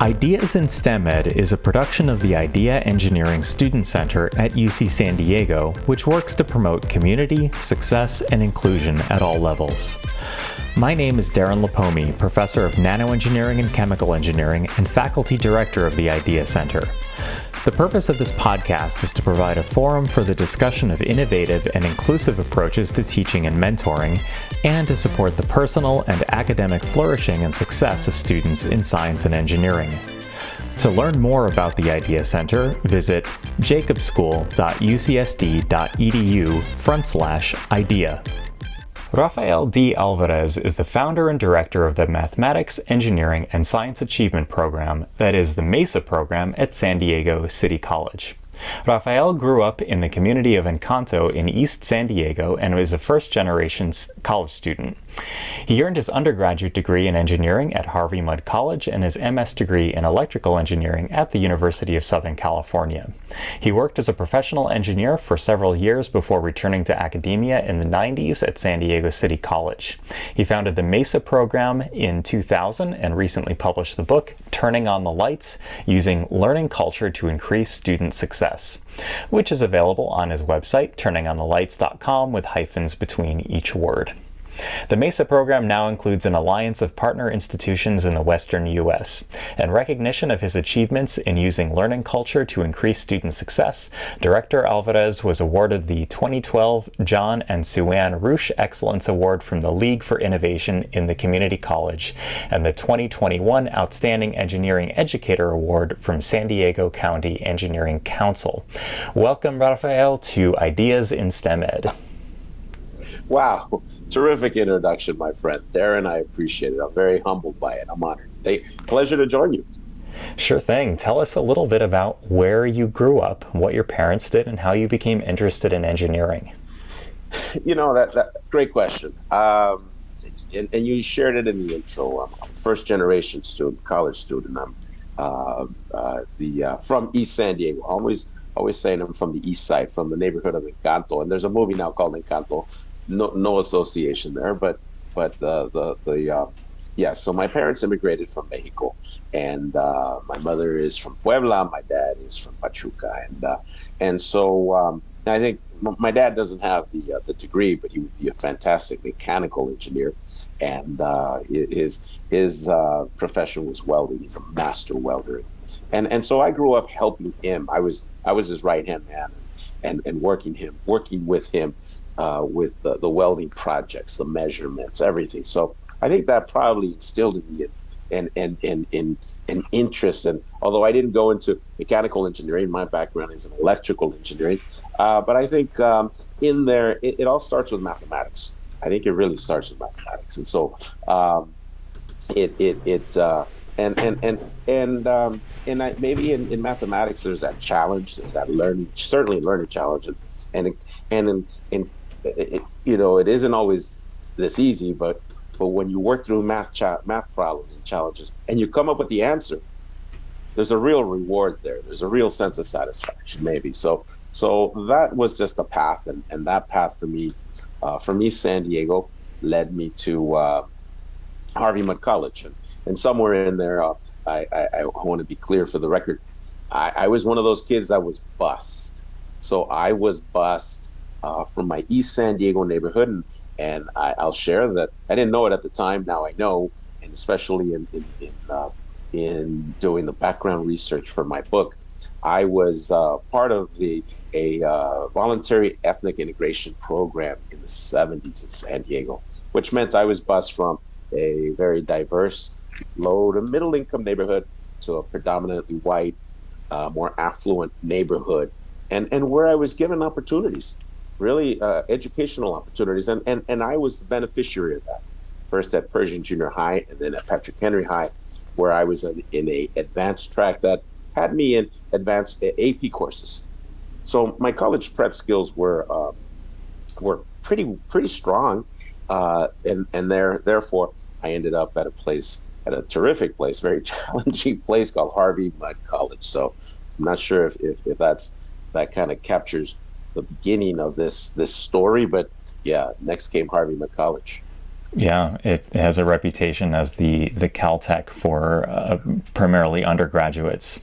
Ideas in STEM Ed is a production of the Idea Engineering Student Center at UC San Diego, which works to promote community, success, and inclusion at all levels. My name is Darren Lipomi, Professor of Nanoengineering and Chemical Engineering and Faculty Director of the Idea Center. The purpose of this podcast is to provide a forum for the discussion of innovative and inclusive approaches to teaching and mentoring, and to support the personal and academic flourishing and success of students in science and engineering. To learn more about the Idea Center, visit jacobschool.ucsd.edu/idea. Rafael D. Alvarez is the founder and director of the Mathematics, Engineering, and Science Achievement Program, that is the MESA program at San Diego City College. Rafael grew up in the community of Encanto in East San Diego and was a first-generation college student. He earned his undergraduate degree in engineering at Harvey Mudd College and his MS degree in electrical engineering at the University of Southern California. He worked as a professional engineer for several years before returning to academia in the 90s at San Diego City College. He founded the MESA program in 2000 and recently published the book, Turning on the Lights, Using Learning Culture to Increase Student Success, which is available on his website, turningonthelights.com, with hyphens between each word. The MESA program now includes an alliance of partner institutions in the Western U.S. In recognition of his achievements in using learning culture to increase student success, Director Alvarez was awarded the 2012 John and Sue-Ann Rusch Excellence Award from the League for Innovation in the Community College and the 2021 Outstanding Engineering Educator Award from San Diego County Engineering Council. Welcome, Rafael, to Ideas in STEM Ed. Wow. Terrific introduction, my friend. Darren, I appreciate it. I'm very humbled by it. I'm honored. Pleasure to join you. Sure thing. Tell us a little bit about where you grew up, what your parents did, and how you became interested in engineering. You know, that great question. And you shared it in the intro. I'm a first-generation student, college student. I'm from East San Diego. Always saying I'm from the east side, from the neighborhood of Encanto. And there's a movie now called Encanto. No association there, but yeah. So my parents immigrated from Mexico, and my mother is from Puebla. My dad is from Pachuca, and so I think my dad doesn't have the degree, but he would be a fantastic mechanical engineer, and his profession was welding. He's a master welder, and so I grew up helping him. I was his right hand man, and working with him. With the welding projects, the measurements, everything. So I think that probably instilled in me an interest. And although I didn't go into mechanical engineering, my background is in electrical engineering. But I think in there, it all starts with mathematics. I think it really starts with mathematics. And so maybe in mathematics, there's that challenge, there's that learning challenge, and it isn't always this easy, but when you work through math problems and challenges and you come up with the answer, there's a real reward there. There's a real sense of satisfaction, maybe. So that was just a path, and that path for me, from East San Diego, led me to Harvey Mudd College, and somewhere in there, I want to be clear for the record, I was one of those kids that was bused. So I was bused from my East San Diego neighborhood, and I'll share that I didn't know it at the time. Now I know, and especially in doing the background research for my book, I was part of a voluntary ethnic integration program in the 70s in San Diego, which meant I was bused from a very diverse, low to middle income neighborhood to a predominantly white, more affluent neighborhood, and where I was given opportunities. Really educational opportunities, and I was the beneficiary of that. First at Pershing Junior High, and then at Patrick Henry High, where I was in a advanced track that had me in advanced AP courses. So my college prep skills were pretty strong, and therefore I ended up at a terrific place, very challenging place called Harvey Mudd College. So I'm not sure if that kind of captures the beginning of this story, but yeah, next came Harvey Mudd College. Yeah, it has a reputation as the Caltech for primarily undergraduates.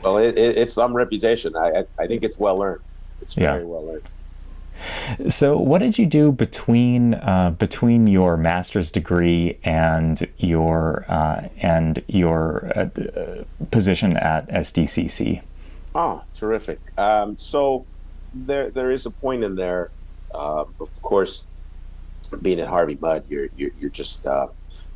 Well, it's some reputation. I think it's well earned. It's Yeah. very well earned. So, what did you do between your master's degree and your position at SDCC? Oh, terrific. So there is a point in there. Of course, being at Harvey Mudd, you're just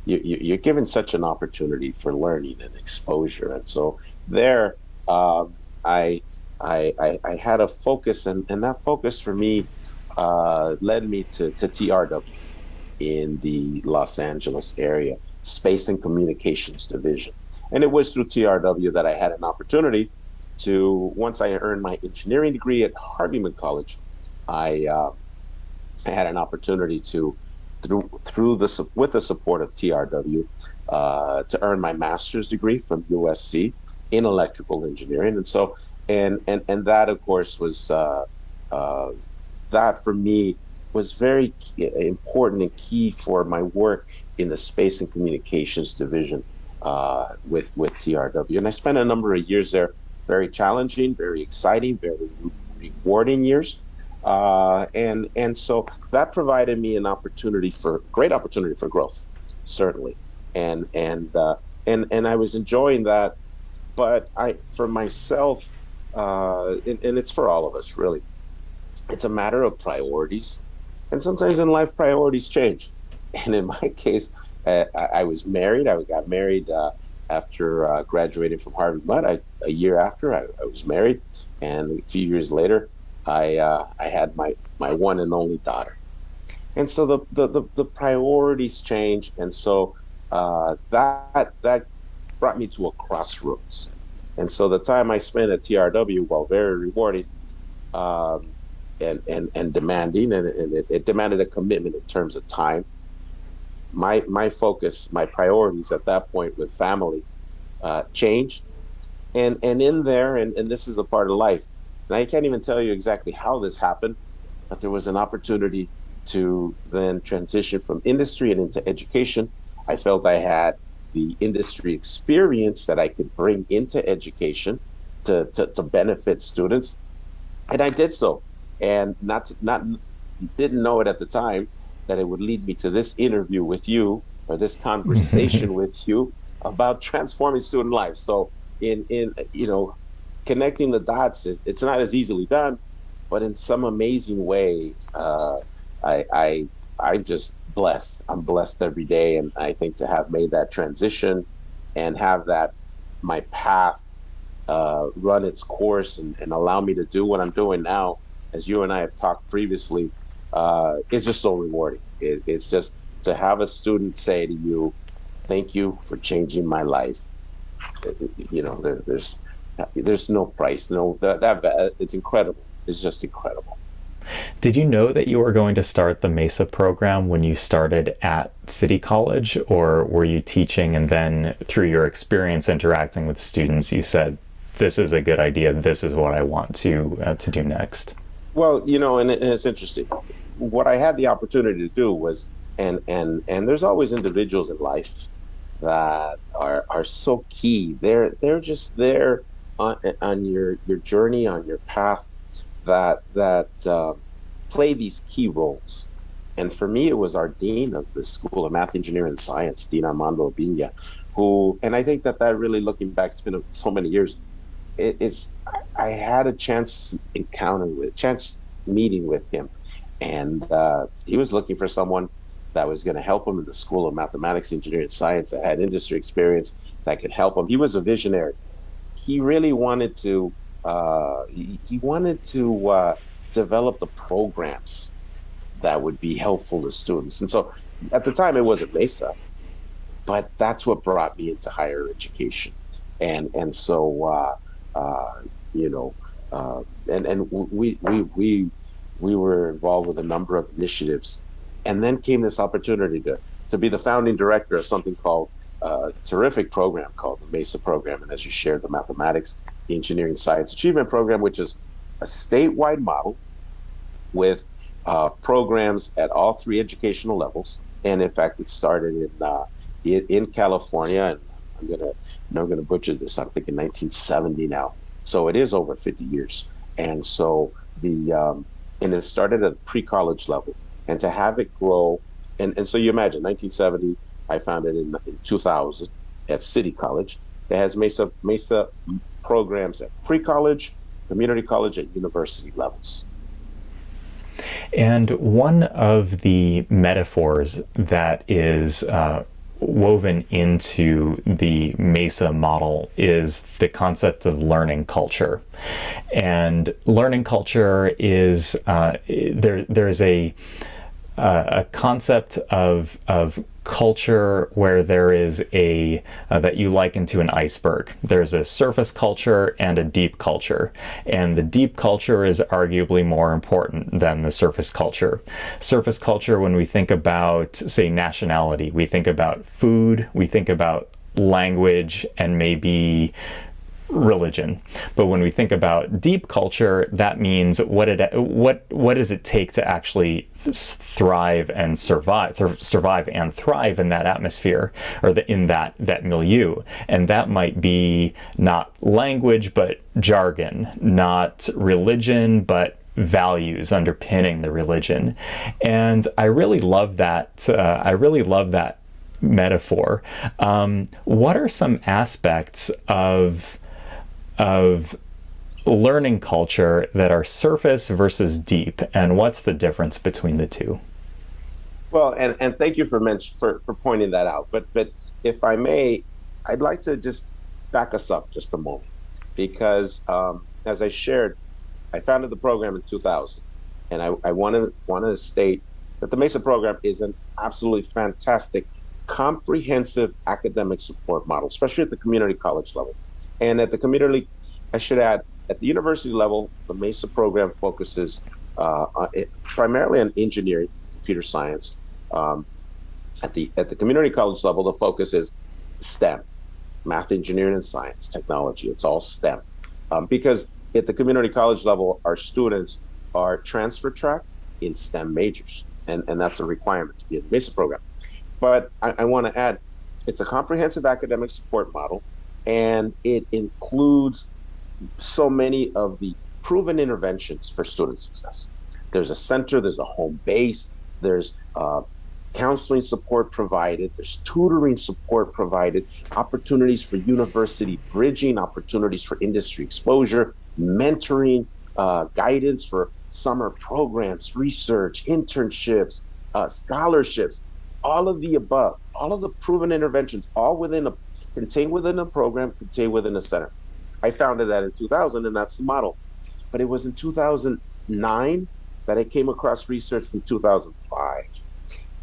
you're given such an opportunity for learning and exposure, and so there, I, I had a focus, and that focus for me led me to TRW in the Los Angeles area, Space and Communications Division. And it was through TRW that I had an opportunity to, once I earned my engineering degree at Harvey Mudd College, I, uh, I had an opportunity to, through the with the support of TRW, to earn my master's degree from USC in electrical engineering. And so, and that of course was uh, that for me was very important and key for my work in the Space and Communications Division with TRW. And I spent a number of years there, very challenging, very exciting, very rewarding years. And so that provided me an opportunity for great opportunity for growth, certainly, and I was enjoying that. But I, for myself, and it's for all of us, really, it's a matter of priorities. And sometimes in life, priorities change. And in my case, I was married. I got married after graduating from Harvard Mudd. A year after, I was married. And a few years later, I had my one and only daughter. And so the priorities change. And so that brought me to a crossroads. And so the time I spent at TRW, while very rewarding, um, and demanding, and it demanded a commitment in terms of time. My focus, my priorities at that point with family changed, and in there, and this is a part of life. And I can't even tell you exactly how this happened, but there was an opportunity to then transition from industry and into education. I felt I had the industry experience that I could bring into education to benefit students, and I did so. And not didn't know it at the time that it would lead me to this interview with you, or this conversation with you about transforming student lives. So in connecting the dots is, it's not as easily done, but in some amazing way, I I I'm just blessed. I'm blessed every day, and I think to have made that transition and have that my path run its course, and allow me to do what I'm doing now, as you and I have talked previously, is just so rewarding. It's just to have a student say to you, "Thank you for changing my life." There's no price. No, that it's incredible. It's just incredible. Did you know that you were going to start the MESA program when you started at City College, or were you teaching and then through your experience interacting with students, you said, "This is a good idea. This is what I want to do next"? Well, and it's interesting. What I had the opportunity to do was, and there's always individuals in life that are so key. They're just there on your journey, on your path, that play these key roles. And for me, it was our dean of the School of Math, Engineering, and Science, Dean Armando Obiña, who, and I think that really looking back, it's been so many years. It's I had a chance meeting with him, and he was looking for someone that was going to help him in the School of Mathematics, Engineering, and Science, that had industry experience, that could help him. He was a visionary. He really wanted to. He wanted to develop the programs that would be helpful to students. And so, at the time, it wasn't MESA, but that's what brought me into higher education. And so you know, and we were involved with a number of initiatives, and then came this opportunity to be the founding director of something called a terrific program called the MESA program, and as you shared, the Mathematics, Engineering, Science Achievement Program, which is a statewide model with programs at all three educational levels. And in fact, it started in California. And I'm gonna butcher this. I'm thinking 1970 now. So it is over 50 years. And so and it started at the pre-college level, and to have it grow, and so you imagine 1970, I founded in 2000 at City College. It has MESA programs at pre-college, community college, at university levels. And one of the metaphors that is woven into the MESA model is the concept of learning culture. And learning culture is, there's a concept of culture where there is a that you liken to an iceberg. There's a surface culture and a deep culture, and the deep culture is arguably more important than the surface culture. Surface culture, when we think about, say, nationality, we think about food, we think about language, and maybe religion. But when we think about deep culture, that means what does it take to actually thrive and survive and thrive in that atmosphere, or in that milieu. And that might be not language but jargon, not religion but values underpinning the religion. And I really love that. Metaphor. What are some aspects of learning culture that are surface versus deep, and what's the difference between the two? Well, and thank you for pointing that out. But if I may, I'd like to just back us up just a moment, because as I shared, I founded the program in 2000, and I wanted to state that the MESA program is an absolutely fantastic, comprehensive academic support model, especially at the community college level. And at the community, I should add, at the university level, the MESA program focuses primarily on engineering, computer science. At the community college level, the focus is STEM, math, engineering, and science, technology. It's all STEM. Because at the community college level, our students are transfer track in STEM majors, and that's a requirement to be in the MESA program. But I want to add, it's a comprehensive academic support model, and it includes so many of the proven interventions for student success. There's a center, there's a home base, there's counseling support provided, there's tutoring support provided, opportunities for university bridging, opportunities for industry exposure, mentoring, guidance for summer programs, research, internships, scholarships, all of the above, all of the proven interventions, all contained within a program, contained within a center. I founded that in 2000, and that's the model. But it was in 2009 that I came across research from 2005.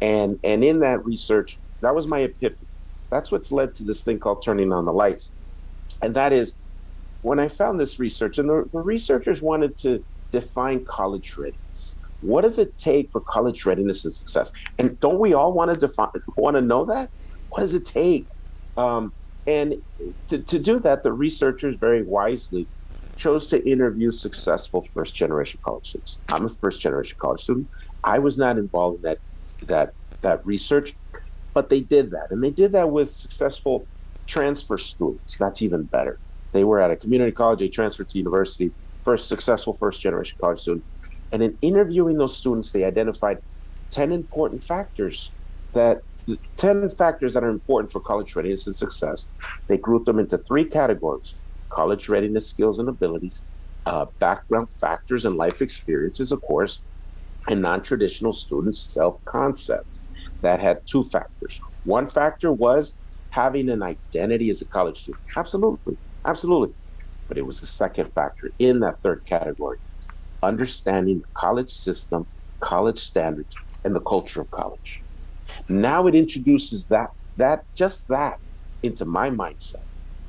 And in that research, that was my epiphany. That's what's led to this thing called turning on the lights. And that is, when I found this research, and the researchers wanted to define college readiness. What does it take for college readiness and success? And don't we all want to know that? What does it take? And to do that, the researchers very wisely chose to interview successful first-generation college students. I'm a first-generation college student. I was not involved in that research, but they did that. And they did that with successful transfer students. That's even better. They were at a community college, they transferred to university, successful first-generation college student. And in interviewing those students, they identified 10 factors that are important for college readiness and success. They grouped them into 3 categories: college readiness skills and abilities, background factors and life experiences, of course, and non-traditional student self-concept. That had 2 factors. One factor was having an identity as a college student. Absolutely. But it was the second factor in that 3rd category: understanding the college system, college standards, and the culture of college. Now it introduces that into my mindset.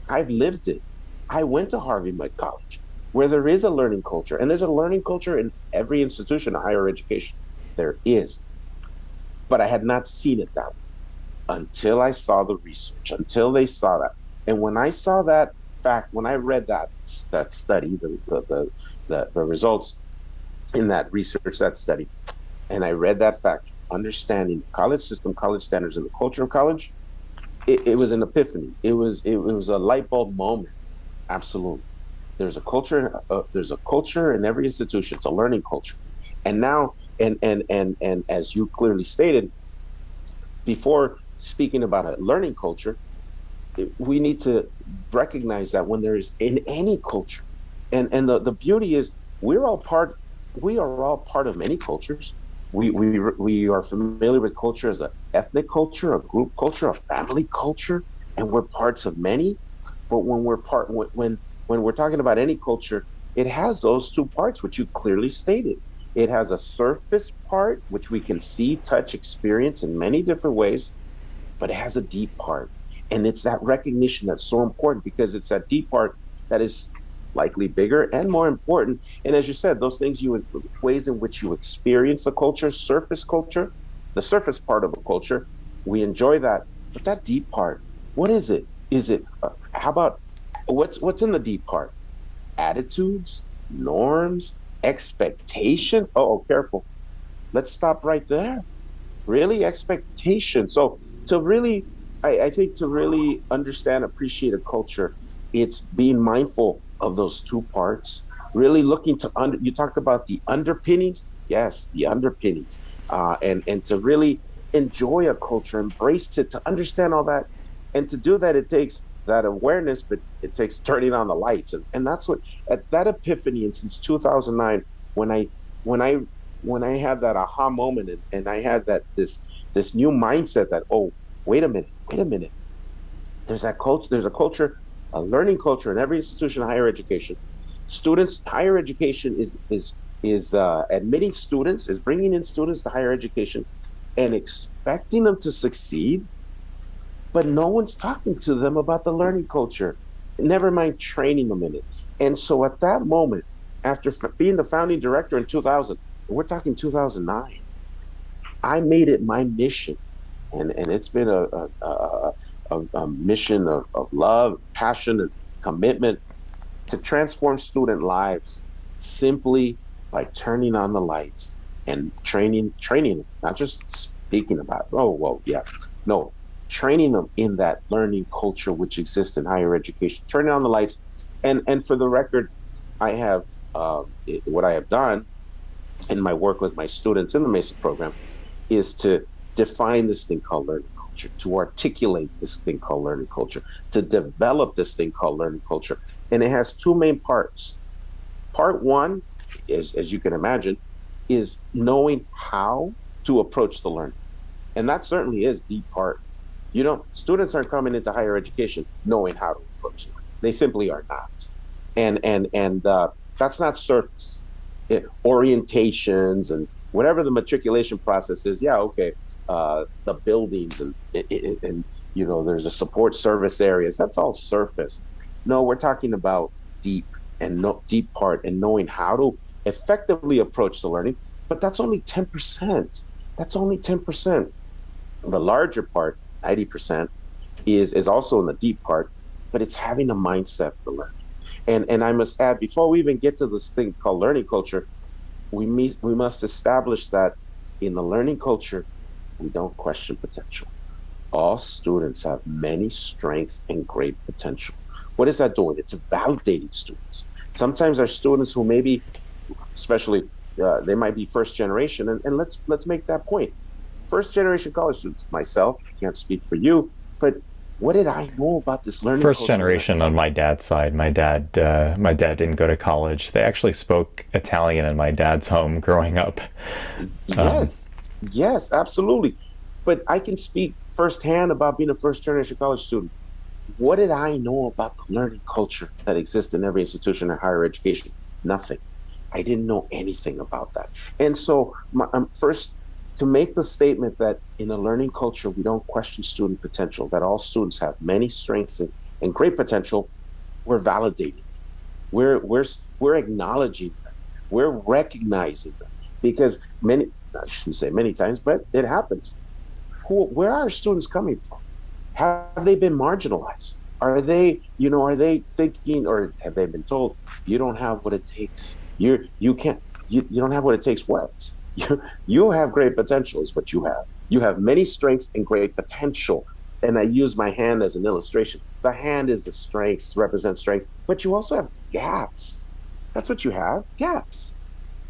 I've lived it. I went to Harvey Mudd College, where there is a learning culture, and there's a learning culture in every institution of higher education. There is. But I had not seen it that way until I saw the research, until they saw that. And when I saw that fact, when I read that study, the results in that research, that study, and I read that fact, understanding the college system, college standards, and the culture of college, it was an epiphany. It was a light bulb moment. Absolutely. There's a culture in every institution. It's a learning culture. And now, and as you clearly stated, before speaking about a learning culture, we need to recognize that when there is in any culture, and the beauty is we're all part we are all part of many cultures. We are familiar with culture as an ethnic culture, a group culture, a family culture, and we're parts of many. But when we're talking about any culture, it has those two parts which you clearly stated. It has a surface part which we can see, touch, experience in many different ways, but it has a deep part. And it's that recognition that's so important, because it's that deep part that is likely bigger and more important. And as you said, those things ways in which you experience the culture, the surface part of a culture, we enjoy that. But that deep part, what is it? Is it, how about, what's in the deep part? Attitudes, norms, expectations. Oh, careful. Let's stop right there. Really, expectation. So to really, I think to really understand, appreciate a culture, it's being mindful of those two parts, really looking to you talked about the underpinnings. Yes, the underpinnings. And to really enjoy a culture, embrace it, to understand all that. And to do that, it takes that awareness, but it takes turning on the lights. And that's what, at that epiphany, and since 2009, when I when I when I had that aha moment, and I had this new mindset that, oh, wait a minute, there's a culture, a learning culture in every institution of higher education. Students, higher education is admitting students, is bringing in students to higher education and expecting them to succeed, but no one's talking to them about the learning culture, never mind training them in it. And so at that moment, after being the founding director in 2000, we're talking 2009, I made it my mission. And it's been a mission of love, passion, and commitment to transform student lives simply by turning on the lights and training, not just speaking about, oh, well, yeah, no, training them in that learning culture which exists in higher education, turning on the lights. And for the record, I have what I have done in my work with my students in the MESA program is to define this thing called learning culture, to articulate this thing called learning culture, to develop this thing called learning culture. And it has two main parts. Part one is, as you can imagine, is knowing how to approach the learning. And that certainly is the part. You know, students aren't coming into higher education knowing how to approach it. They simply are not. And that's not surface. Orientations and whatever the matriculation process is, yeah, okay, the buildings and there's a support service areas. That's all surface. No, we're talking about deep and deep part and knowing how to effectively approach the learning. But that's only 10%. That's only 10%. The larger part, 90%, is also in the deep part, but it's having a mindset for learning. And I must add, before we even get to this thing called learning culture, we must establish that in the learning culture, we don't question potential. All students have many strengths and great potential. What is that doing? It's validating students. Sometimes our students who maybe, especially, they might be first generation, and let's make that point. First generation college students, myself, can't speak for you, but what did I know about this learning First culture? generation on my dad's side. My dad didn't go to college. They actually spoke Italian in my dad's home growing up. Yes, absolutely. But I can speak firsthand about being a first generation college student. What did I know about the learning culture that exists in every institution of higher education? Nothing. I didn't know anything about that. And so, first, to make the statement that in a learning culture, we don't question student potential, that all students have many strengths and great potential, we're validating. We're acknowledging them. We're recognizing them. Because I shouldn't say many times, but it happens. Where are students coming from? Have they been marginalized? Are they thinking, or have they been told, you don't have what it takes? You don't have what it takes what? You have great potential is what you have. You have many strengths and great potential. And I use my hand as an illustration. The hand is the strengths, represents strengths, but you also have gaps. That's what you have, gaps.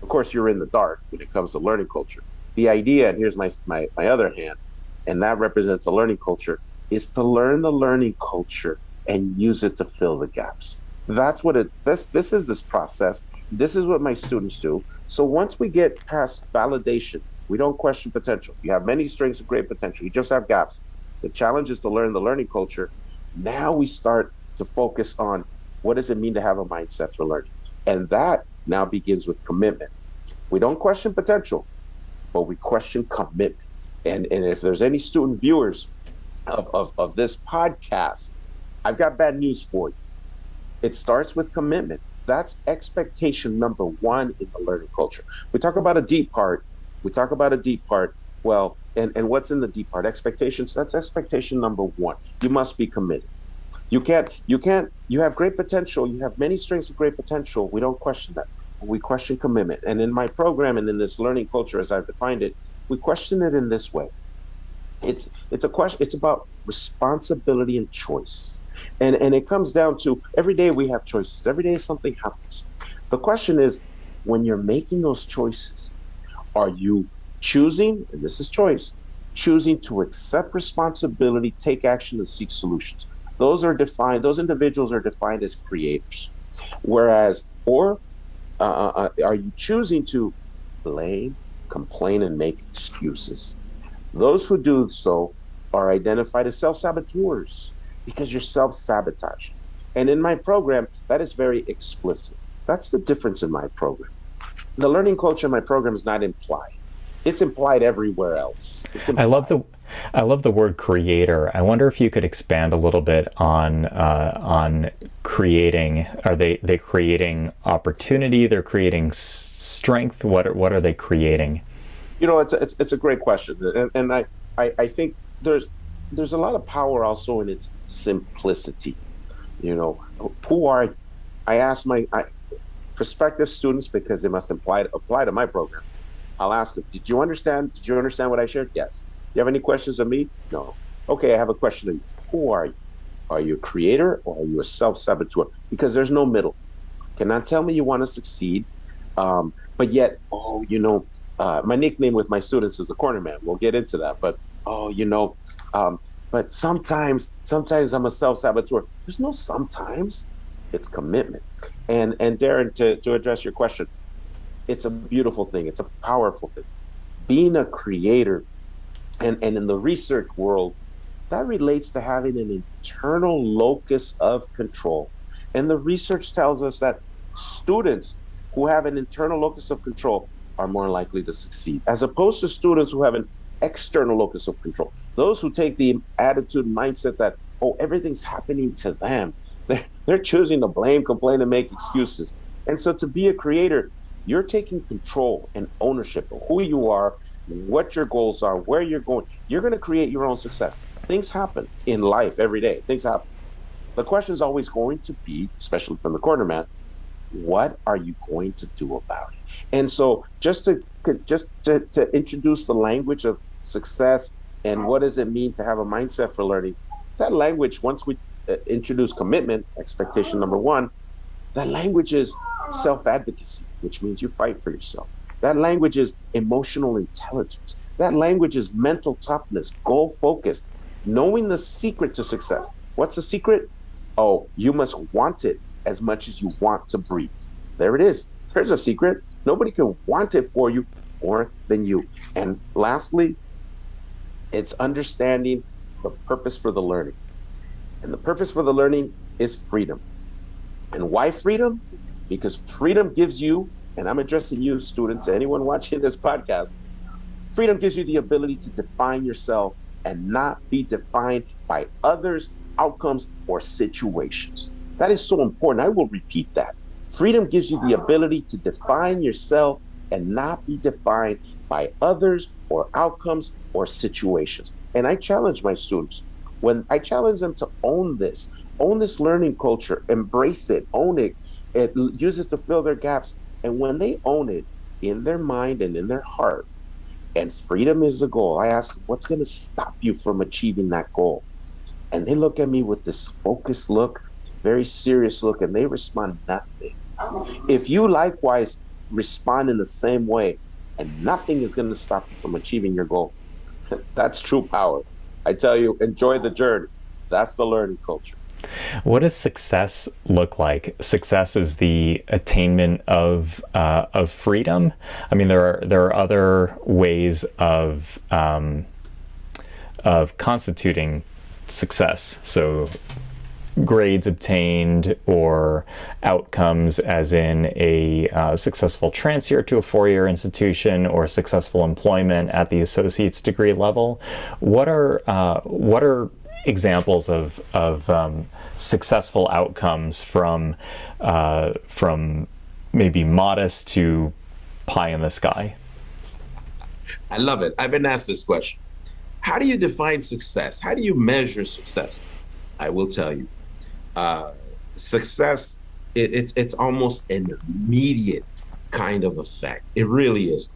Of course, you're in the dark when it comes to learning culture. The idea, and here's my other hand, and that represents a learning culture, is to learn the learning culture and use it to fill the gaps. That's what this is this process. This is what my students do. So once we get past validation, we don't question potential. You have many strengths of great potential. You just have gaps. The challenge is to learn the learning culture. Now we start to focus on what does it mean to have a mindset for learning? And that now begins with commitment. We don't question potential, but we question commitment. And if there's any student viewers of this podcast, I've got bad news for you. It starts with commitment. That's expectation number one in the learning culture. We talk about a deep part. We talk about a deep part. Well, and what's in the deep part? Expectations. That's expectation number one. You must be committed. You have great potential. You have many strengths of great potential. We don't question that. We question commitment. And in my program and in this learning culture, as I've defined it, we question it in this way. It's a question. It's about responsibility and choice. And it comes down to every day we have choices. Every day something happens. The question is, when you're making those choices, are you choosing, and this is choice, choosing to accept responsibility, take action, and seek solutions? Those individuals are defined as creators. Or are you choosing to blame, complain, and make excuses? Those who do so are identified as self-saboteurs because you're self-sabotaging. And in my program, that is very explicit. That's the difference in my program. The learning culture in my program is not implied. It's implied everywhere else. I love the word creator. I wonder if you could expand a little bit on creating. Are they creating opportunity? They're creating strength. What are they creating? You know, it's a great question, and I think there's a lot of power also in its simplicity. You know, who are I ask my prospective students, because they must apply to my program. I'll ask them, did you understand what I shared? Yes. You have any questions of me? No. Okay, I have a question of you. Who are you? Are you a creator or are you a self-saboteur? Because there's no middle. Cannot tell me you want to succeed, but yet, my nickname with my students is the corner man. We'll get into that, but but sometimes I'm a self-saboteur. There's no sometimes. It's commitment. And Darren, to address your question, it's a beautiful thing. It's a powerful thing. Being a creator, and in the research world, that relates to having an internal locus of control. And the research tells us that students who have an internal locus of control are more likely to succeed, as opposed to students who have an external locus of control. Those who take the attitude and mindset that, everything's happening to them. They're choosing to blame, complain, and make excuses. And so to be a creator, you're taking control and ownership of who you are, what your goals are, where you're going. You're going to create your own success. Things happen in life every day. Things happen. The question is always going to be, especially from the corner man, what are you going to do about it? And so just to introduce the language of success and what does it mean to have a mindset for learning, that language, once we introduce commitment, expectation number one, that language is self-advocacy, which means you fight for yourself. That language is emotional intelligence. That language is mental toughness, goal-focused, knowing the secret to success. What's the secret? You must want it as much as you want to breathe. There it is. There's a secret. Nobody can want it for you more than you. And lastly, it's understanding the purpose for the learning. And the purpose for the learning is freedom. And why freedom? Because freedom gives you, and I'm addressing you, students, anyone watching this podcast, freedom gives you the ability to define yourself and not be defined by others, outcomes, or situations. That is so important. I will repeat that. Freedom gives you the ability to define yourself and not be defined by others or outcomes or situations. And I challenge my students, when I challenge them to own this learning culture, embrace it, own it, use it to fill their gaps. And when they own it, in their mind and in their heart, and freedom is the goal, I ask, what's going to stop you from achieving that goal? And they look at me with this focused look, very serious look, and they respond, nothing. If you likewise respond in the same way, and nothing is going to stop you from achieving your goal, that's true power. I tell you, enjoy the journey. That's the learning culture. What does success look like? Success is the attainment of freedom. I mean, there are other ways of constituting success. So grades obtained or outcomes, as in a successful transfer to a four-year institution or successful employment at the associate's degree level. What are examples of successful outcomes from maybe modest to pie in the sky? I love it. I've been asked this question. How do you define success? How do you measure success? I will tell you. Success, it's almost an immediate kind of effect. It really is.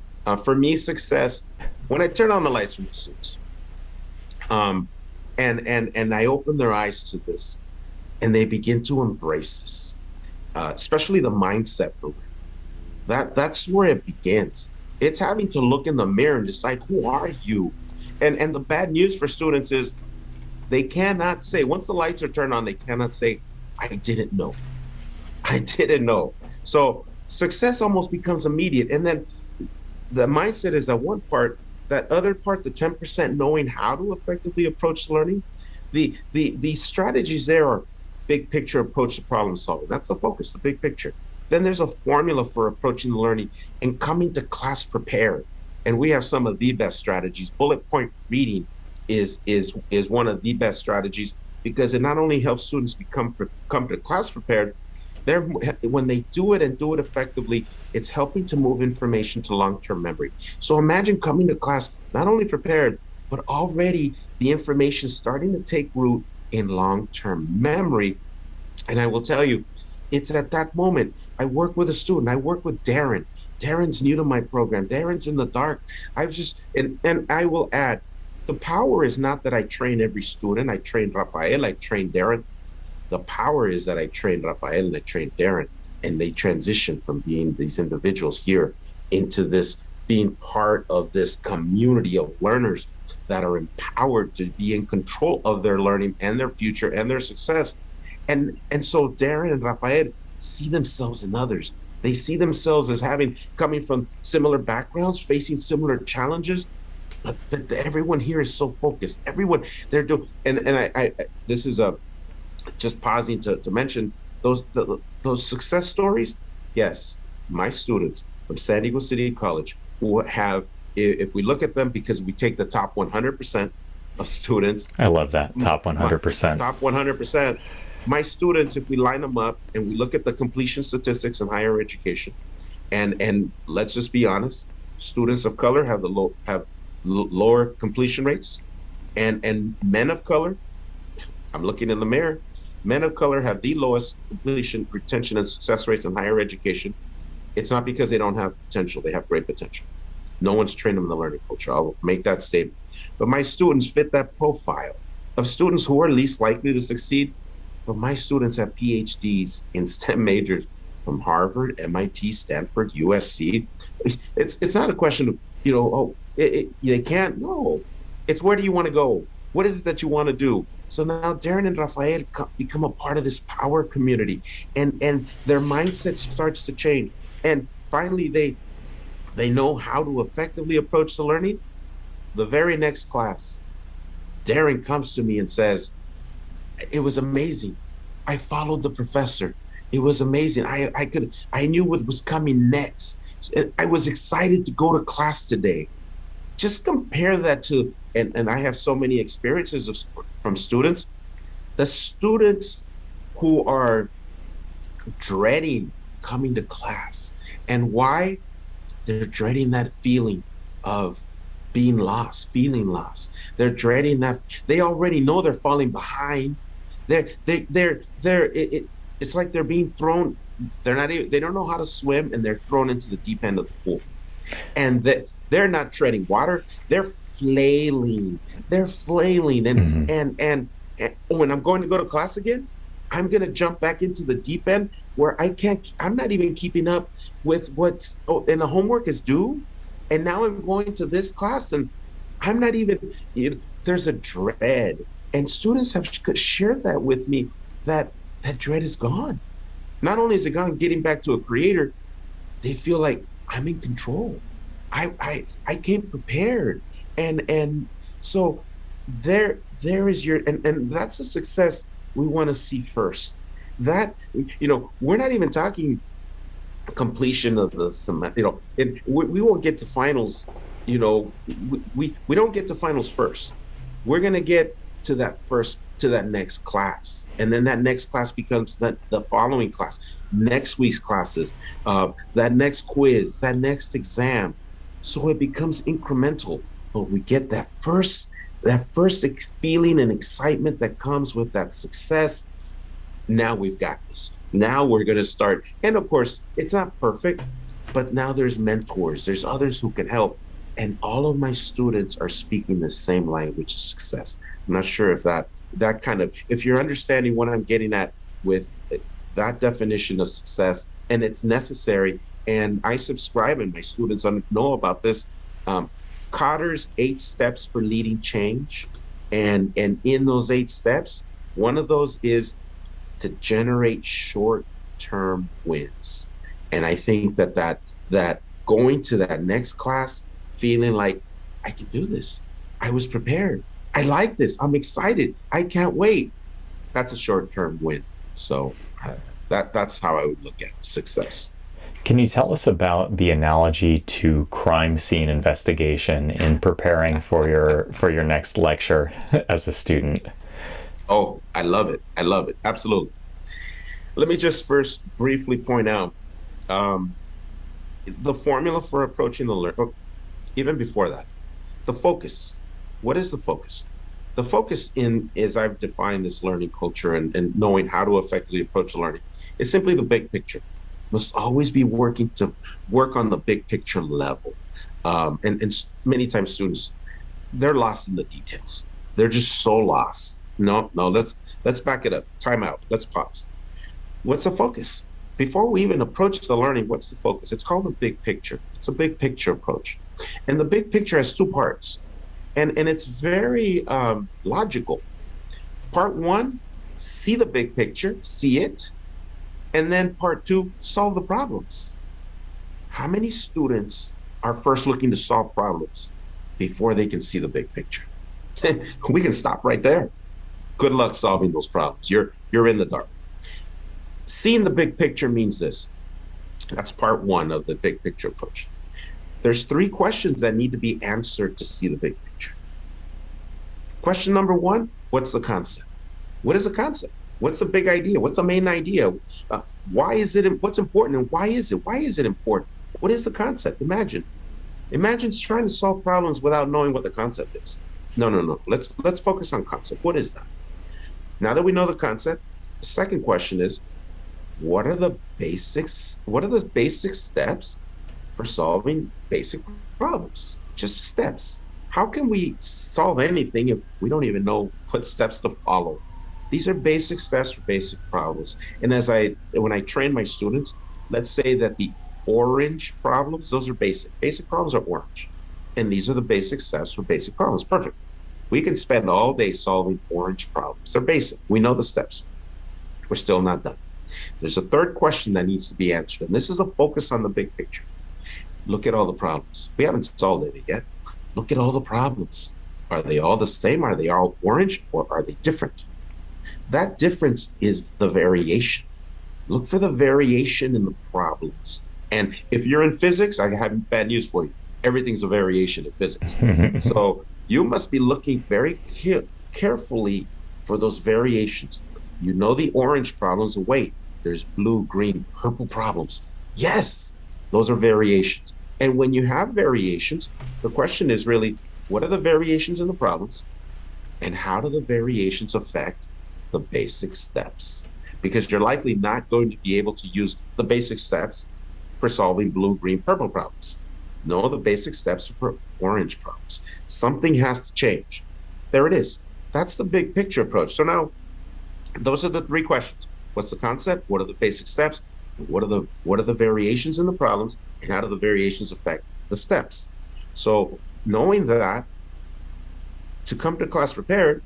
For me, success, when I turn on the lights for the students, and I open their eyes to this, and they begin to embrace this, especially the mindset for that's where it begins. It's having to look in the mirror and decide, who are you? And the bad news for students is they cannot say, once the lights are turned on, they cannot say, I didn't know. I didn't know. So success almost becomes immediate. And then the mindset is that one part, that other part, the 10% knowing how to effectively approach learning. The strategies there are big picture approach to problem solving. That's the focus, the big picture. Then there's a formula for approaching the learning and coming to class prepared. And we have some of the best strategies. Bullet point reading is one of the best strategies, because it not only helps students come to class prepared, when they do it and do it effectively, it's helping to move information to long-term memory. So imagine coming to class not only prepared, but already the information starting to take root in long-term memory. And I will tell you, it's at that moment, I work with a student, I work with Darren. Darren's new to my program. Darren's in the dark. And I will add, the power is not that I train every student. I train Rafael, I train Darren. The power is that I train Rafael and I train Darren, and they transition from being these individuals here into this being part of this community of learners that are empowered to be in control of their learning and their future and their success. And so Darren and Rafael see themselves in others. They see themselves as coming from similar backgrounds, facing similar challenges, but everyone here is so focused. Everyone, they're doing, and I this is just pausing to mention those success stories. Yes, my students from San Diego City College who have, if we look at them, because we take the top 100% of students. I love that, top 100%. Top 100%. My students, if we line them up and we look at the completion statistics in higher education, and let's just be honest, students of color have lower completion rates, and men of color, I'm looking in the mirror, men of color have the lowest completion, retention, and success rates in higher education. It's not because they don't have potential, they have great potential. No one's trained them in the learning culture. I'll make that statement. But my students fit that profile of students who are least likely to succeed. But my students have PhDs in STEM majors from Harvard, MIT, Stanford, USC. It's not a question of, they can't. No, it's where do you want to go? What is it that you want to do? So now Darren and Rafael become a part of this power community, and their mindset starts to change. And finally, they know how to effectively approach the learning. The very next class, Darren comes to me and says, it was amazing. I followed the professor. It was amazing. I knew what was coming next. I was excited to go to class today. Just compare that to, and I have so many experiences from students, the students who are dreading coming to class. And why? They're dreading that feeling of being lost, feeling lost. They're dreading that. They already know they're falling behind. It's like they're being thrown. They don't know how to swim, and they're thrown into the deep end of the pool. And that they're not treading water, they're flailing. They're flailing. And when I'm going to go to class again, I'm going to jump back into the deep end where I'm not even keeping up with and the homework is due. And now I'm going to this class and I'm not even, there's a dread. And students have shared that with me, that dread is gone. Not only is it gone, getting back to a creator, they feel like I'm in control. I came prepared. And so there is and that's a success we want to see first. That, we're not even talking completion of the semester, and we won't get to finals, we don't get to finals first. We're going to get to that next class, and then that next class becomes the following class, next week's classes, that next quiz, that next exam. So it becomes incremental, but we get that first feeling and excitement that comes with that success. Now we've got this. Now we're going to start. And of course, it's not perfect, but now there's mentors, there's others who can help. And all of my students are speaking the same language of success. I'm not sure if if you're understanding what I'm getting at with that definition of success, and it's necessary. And I subscribe, and my students know about this. Cotter's 8 steps for leading change. And in those 8 steps, one of those is to generate short-term wins. And I think that going to that next class, feeling like I can do this, I was prepared, I like this, I'm excited, I can't wait. That's a short-term win. So that's how I would look at success. Can you tell us about the analogy to crime scene investigation in preparing for your next lecture as a student? Oh, I love it. Absolutely. Let me just first briefly point out the formula for approaching the learner. Even before that, the focus. What is the focus? The focus as I've defined this learning culture and knowing how to effectively approach the learning, is simply the big picture. Must always be work on the big picture level. And many times students, they're lost in the details. They're just so lost. No, let's back it up. Time out. Let's pause. What's the focus? Before we even approach the learning, what's the focus? It's called the big picture. It's a big picture approach. And the big picture has 2 parts. And it's very logical. Part 1, see the big picture, see it. And then part 2, solve the problems. How many students are first looking to solve problems before they can see the big picture? We can stop right there. Good luck solving those problems. You're in the dark. Seeing the big picture means this. That's part 1 of the big picture approach. There's 3 questions that need to be answered to see the big picture. Question number 1, what's the concept? What is the concept? What's the big idea? What's the main idea? Why is it? What's important and why is it? Why is it important? What is the concept? Imagine trying to solve problems without knowing what the concept is. No. Let's focus on concept. What is that? Now that we know the concept, the second question is, what are the basics? What are the basic steps for solving basic problems? Just steps. How can we solve anything if we don't even know what steps to follow? These are basic steps for basic problems. And when I train my students, let's say that the orange problems, those are basic. Basic problems are orange. And these are the basic steps for basic problems. Perfect. We can spend all day solving orange problems. They're basic. We know the steps. We're still not done. There's a third question that needs to be answered. And this is a focus on the big picture. Look at all the problems. We haven't solved any yet. Look at all the problems. Are they all the same? Are they all orange or are they different? That difference is the variation. Look for the variation in the problems. And if you're in physics, I have bad news for you. Everything's a variation in physics. So you must be looking very carefully for those variations. You know the orange problems. Wait, there's blue, green, purple problems. Yes, those are variations. And when you have variations, the question is really, what are the variations in the problems? And how do the variations affect the basic steps? Because you're likely not going to be able to use the basic steps for solving blue, green, purple problems. Know the basic steps for orange problems. Something has to change. There it is. That's the big picture approach. So now those are the three questions. What's the concept? What are the basic steps? What are the variations in the problems? And how do the variations affect the steps? So knowing that, to come to class prepared,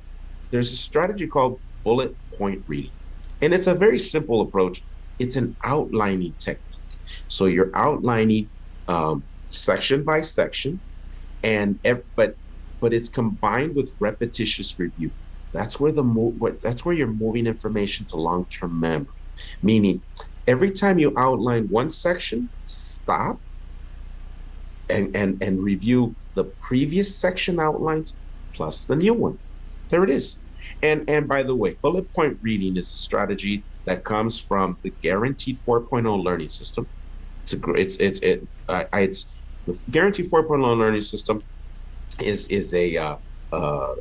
there's a strategy called bullet point reading. And it's a very simple approach. It's an outlining technique. So you're outlining section by section, but it's combined with repetitious review. That's where that's where you're moving information to long-term memory. Meaning, every time you outline one section, stop and review the previous section outlines plus the new one. There it is. And by the way, bullet point reading is a strategy that comes from the Guaranteed 4.0 learning system. It's the Guaranteed 4.0 learning system is a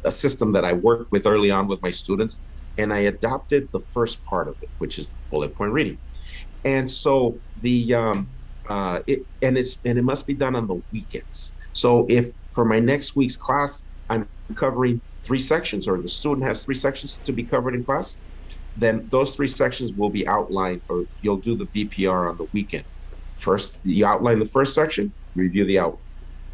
system that I worked with early on with my students, and I adopted the first part of it, which is bullet point reading. And so it must be done on the weekends. So if for my next week's class I'm covering 3 sections, or the student has 3 sections to be covered in class, then those 3 sections will be outlined, or you'll do the BPR on the weekend. First, you outline the first section, review the outline.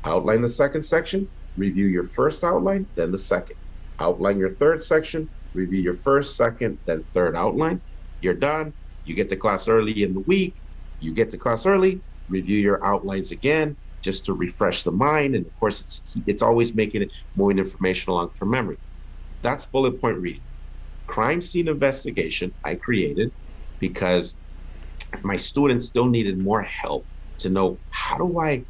Outline the second section, review your first outline, then the second. Outline your third section, review your first, second, then third outline. You're done. You get to class early in the week. You get to class early, review your outlines again, just to refresh the mind. And of course, it's always making it moving information along from memory. That's bullet point reading. Crime scene investigation I created because my students still needed more help to know, how do I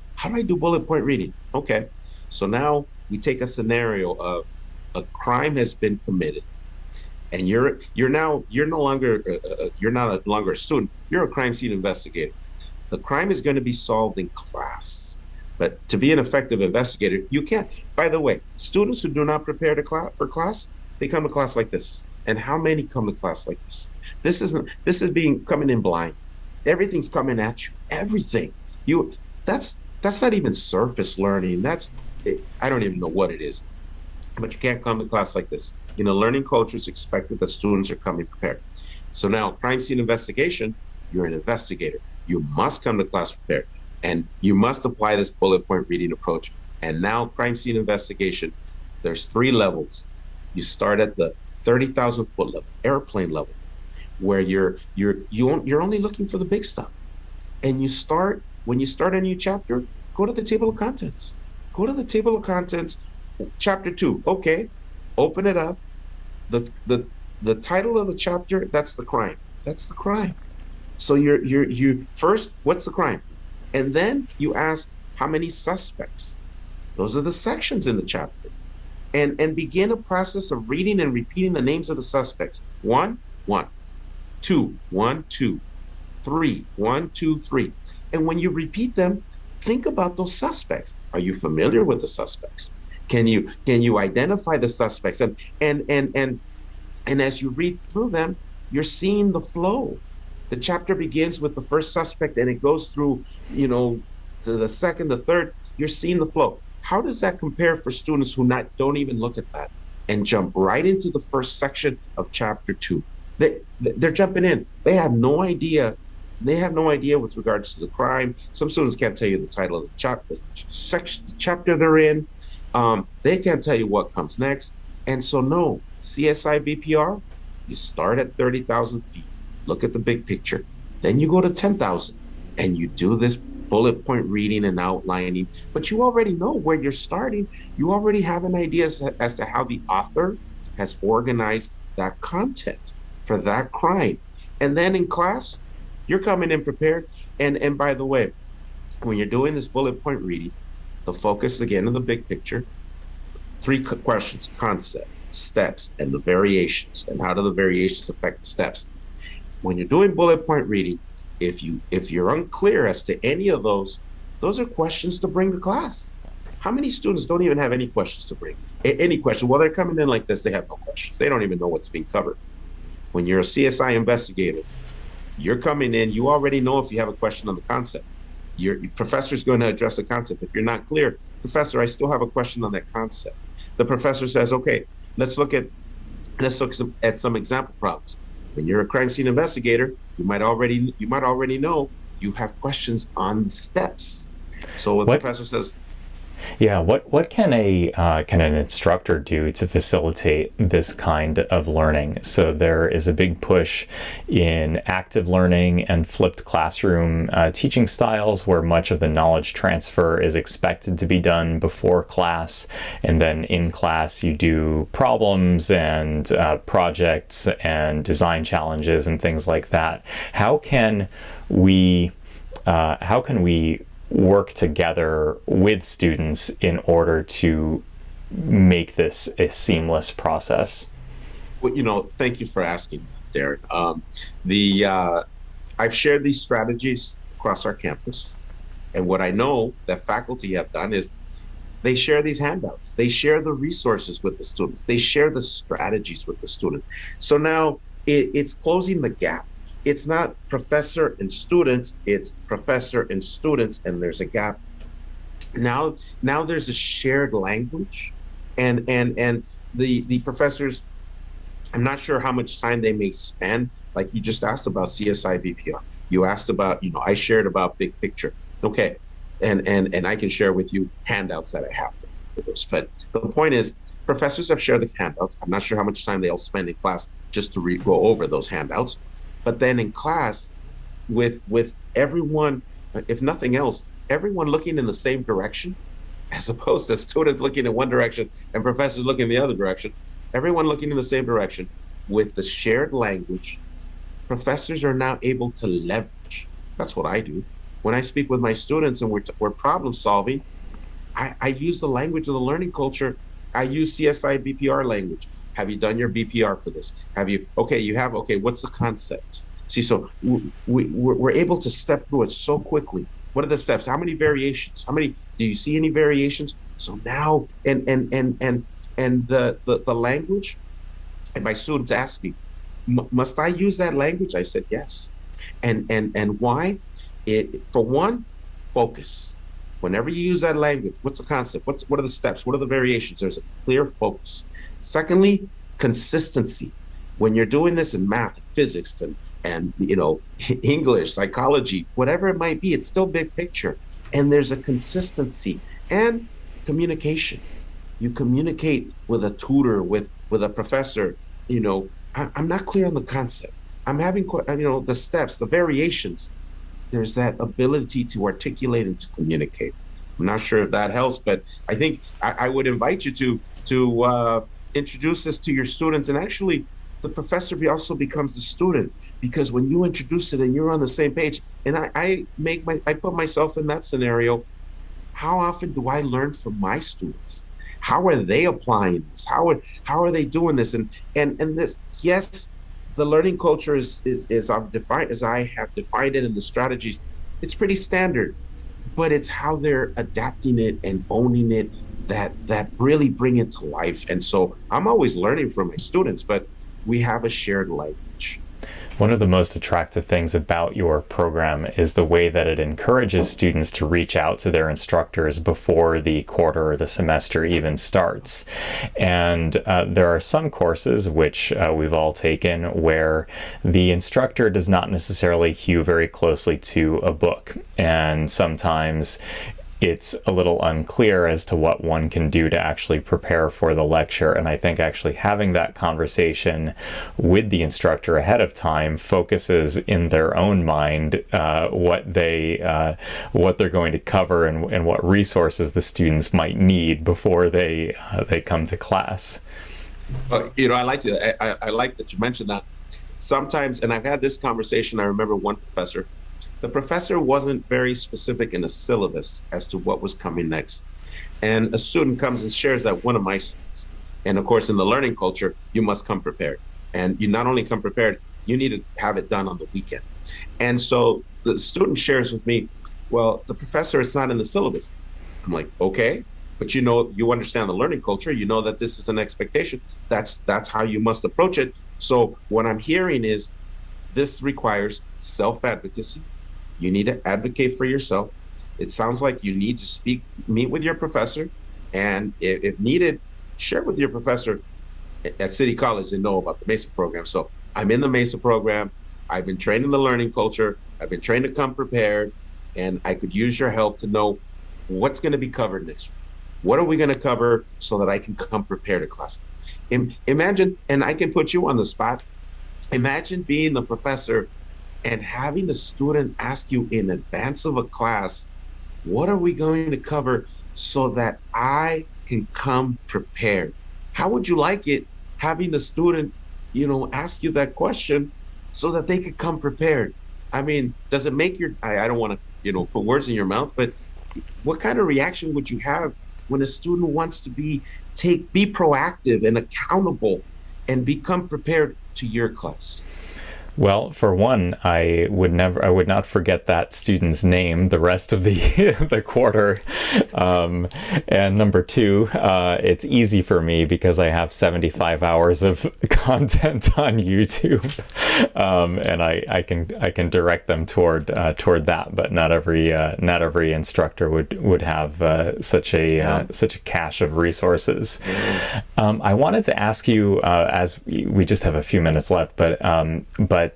do bullet point reading? Okay, so now we take a scenario of a crime has been committed, and you're no longer a student. You're a crime scene investigator. The crime is going to be solved in class, but to be an effective investigator, you can't. By the way, students who do not prepare for class, they come to class like this. And how many come to class like this? This is coming in blind. Everything's coming at you. Everything. That's not even surface learning. I don't even know what it is. But you can't come to class like this. In a learning culture, it's expected that students are coming prepared. So now, crime scene investigation, you're an investigator. You must come to class prepared, and you must apply this bullet point reading approach. And now, crime scene investigation, there's 3 levels. You start at the 30,000 foot level, airplane level, where you're only looking for the big stuff. And when you start a new chapter, go to the table of contents. Go to the table of contents, chapter 2. Okay, open it up. The title of the chapter, that's the crime. That's the crime. So you first, what's the crime? And then you ask, how many suspects? Those are the sections in the chapter. And begin a process of reading and repeating the names of the suspects. 1, 1, 2, 1, 2, 3, 1, 2, 3. And when you repeat them, think about those suspects. Are you familiar with the suspects? Can you identify the suspects? And as you read through them, you're seeing the flow. The chapter begins with the first suspect and it goes through, to the second, the third. You're seeing the flow. How does that compare for students who don't even look at that and jump right into the first section of chapter 2? They're jumping in. They have no idea. They have no idea with regards to the crime. Some students can't tell you the title of the chapter they're in. They can't tell you what comes next. And so no, CSI BPR, you start at 30,000 feet. Look at the big picture. Then you go to 10,000 and you do this bullet point reading and outlining, but you already know where you're starting. You already have an idea as to how the author has organized that content for that crime. And then in class, you're coming in prepared. And by the way, when you're doing this bullet point reading, the focus again on the big picture, 3 questions: concept, steps, and the variations. And how do the variations affect the steps? When you're doing bullet point reading, if you're unclear as to any of those are questions to bring to class. How many students don't even have any questions to bring? Any question? Well, they're coming in like this, they have no questions. They don't even know what's being covered. When you're a CSI investigator, you're coming in, you already know if you have a question on the concept. Your professor is going to address the concept. If you're not clear, professor, I still have a question on that concept. The professor says, okay, let's look at some example problems. When you're a crime scene investigator, you might already know you have questions on the steps. So the professor says, yeah, what can an instructor do to facilitate this kind of learning? So there is a big push in active learning and flipped classroom teaching styles, where much of the knowledge transfer is expected to be done before class, and then in class you do problems and projects and design challenges and things like that. How can we work together with students in order to make this a seamless process? Well, thank you for asking, Derek. I've shared these strategies across our campus, and what I know that faculty have done is they share these handouts, they share the resources with the students, they share the strategies with the student. So now it's closing the gap. It's not professor and students, it's professor and students, and there's a gap. Now there's a shared language, and the professors, I'm not sure how much time they may spend. Like you just asked about CSI BPR. You asked about, I shared about big picture. Okay. And I can share with you handouts that I have for this. But the point is, professors have shared the handouts. I'm not sure how much time they'll spend in class just to go over those handouts. But then in class, with everyone, if nothing else, everyone looking in the same direction, as opposed to students looking in one direction and professors looking in the other direction, everyone looking in the same direction with the shared language, professors are now able to leverage. That's what I do. When I speak with my students and we're problem solving, I use the language of the learning culture. I use CSI BPR language. Have you done your BPR for this? Okay, what's the concept? See, so we're able to step through it so quickly. What are the steps? How many variations? Do you see any variations? So now, and the language, and my students ask me, must I use that language? I said, yes. And why? For one, focus. Whenever you use that language, what's the concept? What are the steps? What are the variations? There's a clear focus. Secondly, consistency. When you're doing this in math, physics, and English, psychology, whatever it might be, it's still big picture. And there's a consistency and communication. You communicate with a tutor, with a professor. I'm not clear on the concept. I'm having, the steps, the variations. There's that ability to articulate and to communicate. I'm not sure if that helps, but I think I would invite you to introduce this to your students. And actually, the professor also becomes the student, because when you introduce it and you're on the same page, and I put myself in that scenario. How often do I learn from my students? How are they applying this? How are they doing this? And this, yes, the learning culture is I've defined, as I have defined it in the strategies. It's pretty standard, but it's how they're adapting it and owning it that really bring it to life. And so I'm always learning from my students, but we have a shared language. One of the most attractive things about your program is the way that it encourages students to reach out to their instructors before the quarter or the semester even starts. And there are some courses, which we've all taken, where the instructor does not necessarily hew very closely to a book. And sometimes it's a little unclear as to what one can do to actually prepare for the lecture. And I think actually having that conversation with the instructor ahead of time focuses in their own mind what they're going to cover and what resources the students might need before they come to class. I like that you mentioned that. Sometimes, and I've had this conversation, I remember one professor. The professor wasn't very specific in the syllabus as to what was coming next. And a student comes and shares that, one of my students. And of course, in the learning culture, you must come prepared. And you not only come prepared, you need to have it done on the weekend. And so the student shares with me, well, the professor, it's not in the syllabus. I'm like, okay, but you understand the learning culture. You know that this is an expectation. That's how you must approach it. So what I'm hearing is this requires self-advocacy. You need to advocate for yourself. It sounds like you need to meet with your professor, and if needed, share with your professor at City College. They know about the MESA program. So I'm in the MESA program. I've been trained in the learning culture. I've been trained to come prepared, and I could use your help to know what's going to be covered next week. What are we going to cover so that I can come prepared to class? Imagine, and I can put you on the spot. Imagine being a professor and having a student ask you in advance of a class, what are we going to cover so that I can come prepared? How would you like it having the student, ask you that question so that they could come prepared? I mean, does it make I don't want to, put words in your mouth, but what kind of reaction would you have when a student wants to be proactive and accountable and become prepared to your class? Well, for one, I would not forget that student's name the rest of the the quarter. And number two, it's easy for me because I have 75 hours of content on YouTube, and I can direct them toward that. But not every instructor would have such a cache of resources. I wanted to ask you, as we just have a few minutes left, but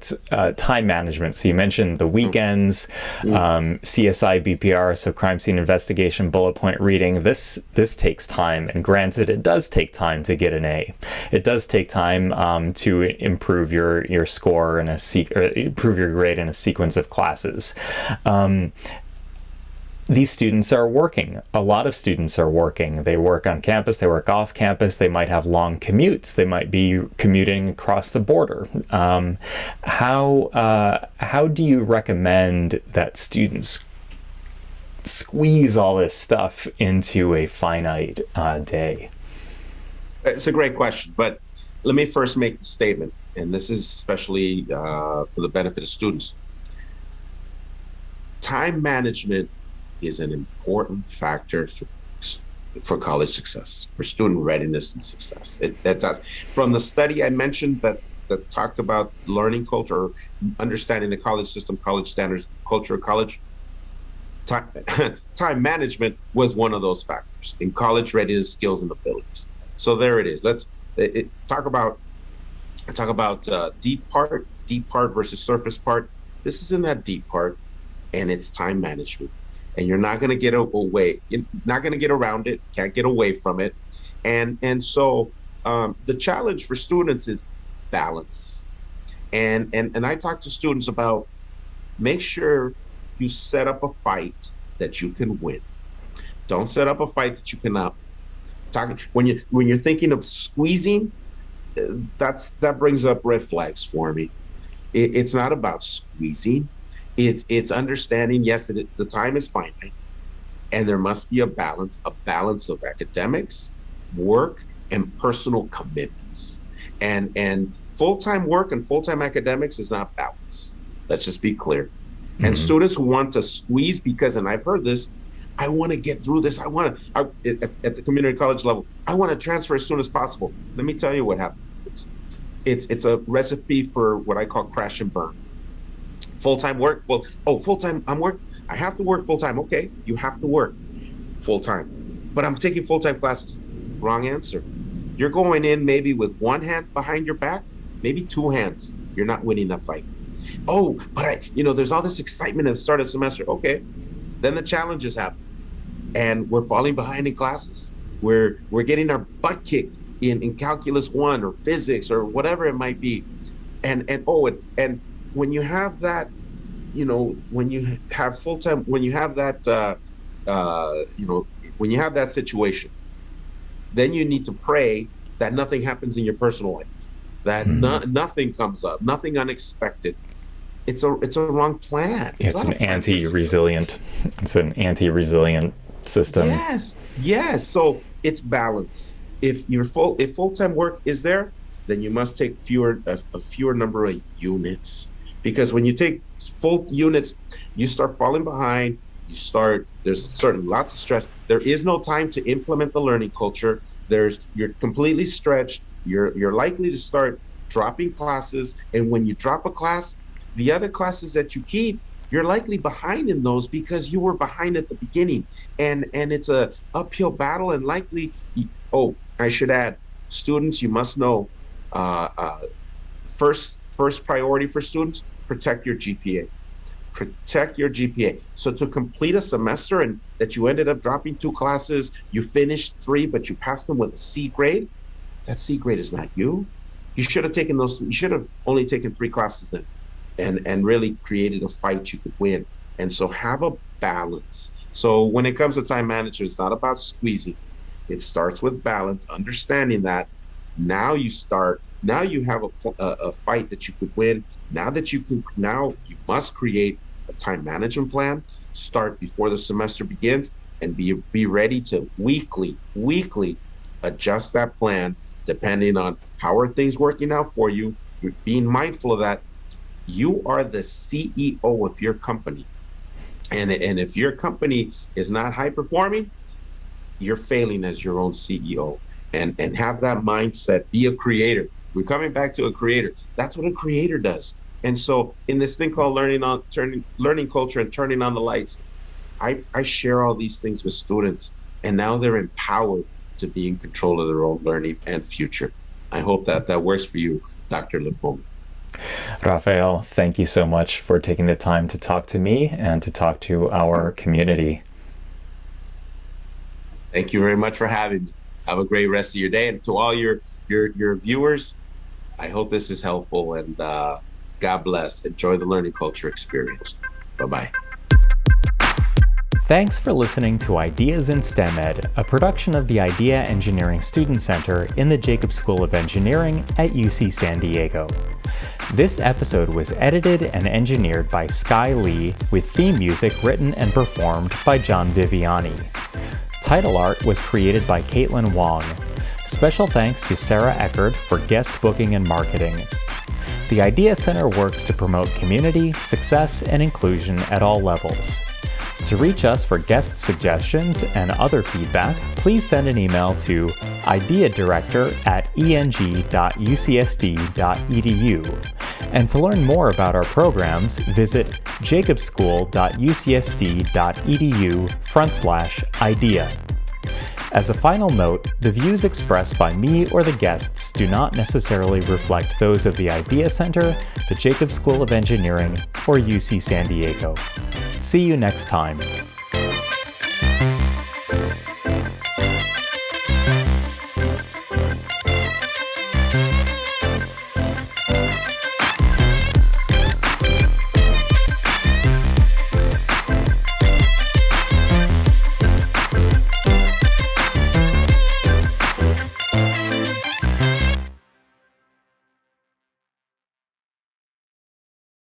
time management. So you mentioned the weekends, CSI, BPR, so crime scene investigation, bullet point reading. This takes time, and granted, it does take time to get an A. It does take time to improve your score in improve your grade in a sequence of classes. These students are working. A lot of students are working. They work on campus, they work off campus, they might have long commutes, they might be commuting across the border. How do you recommend that students squeeze all this stuff into a finite day? It's a great question, but let me first make the statement, and this is especially for the benefit of students. Time management is an important factor for college success, for student readiness and success. That's from the study I mentioned that talked about learning culture, understanding the college system, college standards, culture of college. Time management was one of those factors in college readiness, skills, and abilities. So there it is. Let's talk about deep part versus surface part. This is in that deep part, and it's time management. And you're not going to get away. You're not going to get around it. Can't get away from it. And so the challenge for students is balance. And I talk to students about make sure you set up a fight that you can win. Don't set up a fight that you cannot win. When you're thinking of squeezing, that brings up red flags for me. It's not about squeezing. It's understanding, yes, the time is finite, and there must be a balance of academics, work, and personal commitments. And full-time work and full-time academics is not balance. Let's just be clear. Mm-hmm. And students want to squeeze because, and I've heard this, I want to get through this. At the community college level, I want to transfer as soon as possible. Let me tell you what happens. It's a recipe for what I call crash and burn. Full-time work, full-time, I have to work full-time. Okay, you have to work full-time, but I'm taking full-time classes. Wrong answer. You're going in maybe with one hand behind your back, maybe two hands. You're not winning that fight. Oh, but there's all this excitement at the start of the semester. Okay, then the challenges happen, and we're falling behind in classes. We're getting our butt kicked in calculus 1 or physics or whatever it might be, and when you have that, when you have full-time, when you have that, when you have that situation, then you need to pray that nothing happens in your personal life, that nothing comes up, nothing unexpected. It's a wrong plan. It's an anti-resilient. It's an anti-resilient system. Yes. So it's balance. If full-time work is there, then you must take a fewer number of units. Because when you take full units, you start falling behind. There's lots of stress. There is no time to implement the learning culture. You're completely stretched. You're likely to start dropping classes. And when you drop a class, the other classes that you keep, you're likely behind in those because you were behind at the beginning, and it's a uphill battle, and likely, oh, I should add, students, you must know, first priority for students, protect your GPA. Protect your GPA. So to complete a semester and that you ended up dropping 2 classes, you finished 3, but you passed them with a C grade, that C grade is not you. You should have taken those, you should have only taken 3 classes then, and really created a fight you could win. And so have a balance. So when it comes to time management, it's not about squeezing. It starts with balance, understanding that now you have a fight that you could win. Now you must create a time management plan, start before the semester begins, and be ready to weekly adjust that plan depending on how are things working out for you. You're being mindful of that. You are the CEO of your company. And if your company is not high performing, you're failing as your own CEO. And have that mindset, be a creator. We're coming back to a creator. That's what a creator does. And so in this thing called learning culture and turning on the lights, I share all these things with students, and now they're empowered to be in control of their own learning and future. I hope that works for you, Dr. Lipomi. Rafael, thank you so much for taking the time to talk to me and to talk to our community. Thank you very much for having me. Have a great rest of your day. And to all your viewers, I hope this is helpful, and God bless. Enjoy the learning culture experience. Bye-bye. Thanks for listening to Ideas in STEM Ed, a production of the Idea Engineering Student Center in the Jacobs School of Engineering at UC San Diego. This episode was edited and engineered by Sky Lee, with theme music written and performed by John Viviani. Title art was created by Caitlin Wong. Special thanks to Sarah Eckert for guest booking and marketing. The Idea Center works to promote community, success, and inclusion at all levels. To reach us for guest suggestions and other feedback, please send an email to ideadirector@eng.ucsd.edu. And to learn more about our programs, visit jacobschool.ucsd.edu/idea. As a final note, the views expressed by me or the guests do not necessarily reflect those of the Idea Center, the Jacobs School of Engineering, or UC San Diego. See you next time.